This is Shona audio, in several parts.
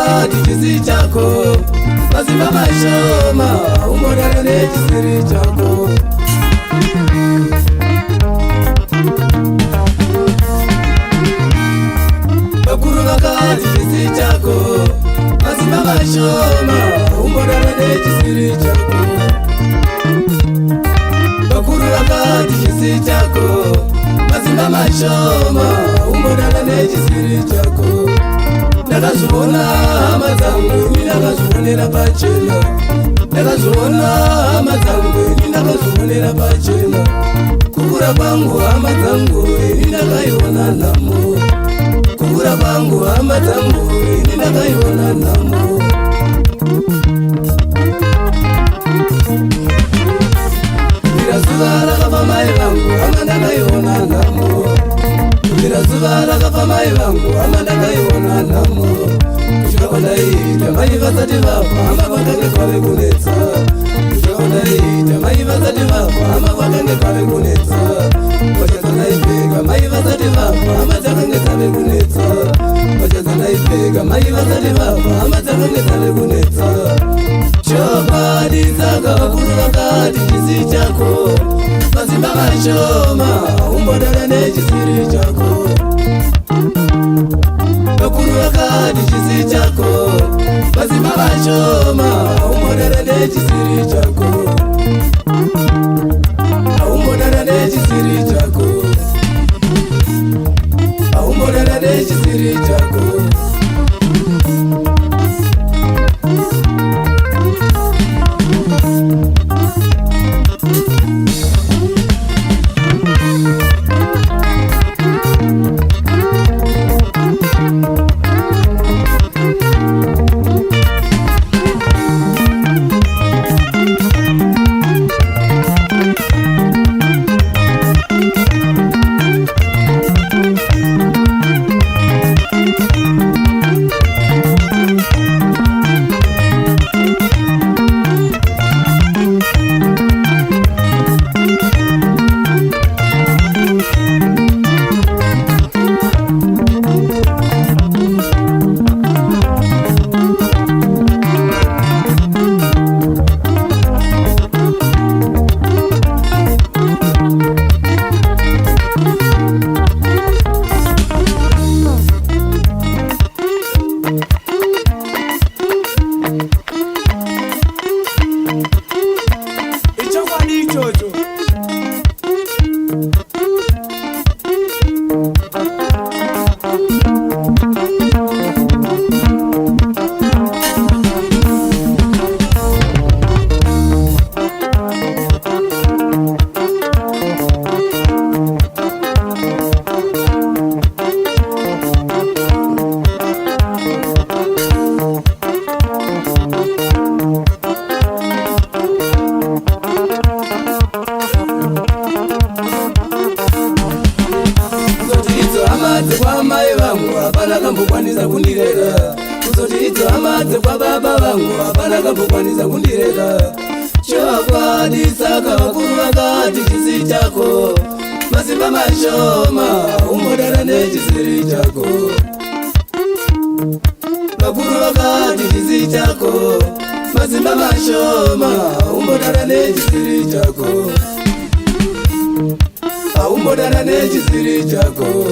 wakati chisi chako mazimba mashoma umbodana nechisiri chako bakuru wakati chisi chako mazimba mashoma umbodana nechisiri chako bakuru wakati chisi chako mazimba mashoma umbodana nechisiri chako ndakazviona hama dzangu ndakazvionera pachena ndakazviona hama dzangu ndakazvionera pachena kukura kwangu hama dzangu ndakaiona nhamo kukura kwangu hama dzangu ndakaiona nhamo ira zuva rakafa mai vangu hama ndakaiona nhamo ira zuva rakafa mai vangu hama ndakaiona nhamo zvakaondaita mai vasati vafa hama kwakange kwave kunetsa zvakaondaita mai vasati vafa hama kwakange kwave kunetsa vachadzanaipfeka mai vasati vafa hama dzakange dzave kunetsa vachadzanaipfeka mai vasati vafa hama dzakange dzave kunetsa chokwadi saka vakuru vakati chisi chako mazimba mashoma umbodana nechisiri chako vakuru vakati chisi chako mazimba mashoma umbodana nechisiri chako aumbodana nechisiri chako aumbodana nechisiri chako kwamai vangu hapana kambokwanisa kundirera kuzoti idzo hama dzekwababa vangu hapana kambokwanisa kundirera chokwadi saka vakuru vakati chisi chako mazimba mashoma umbodana nechisiri chako vakuru vakati chisi chako mazimba mashoma umbodana nechisiri chako aumbodana nechisiri chako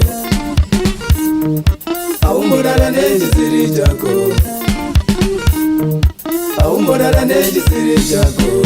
aumbodana nechisiri chako aumbodana nechisiri chako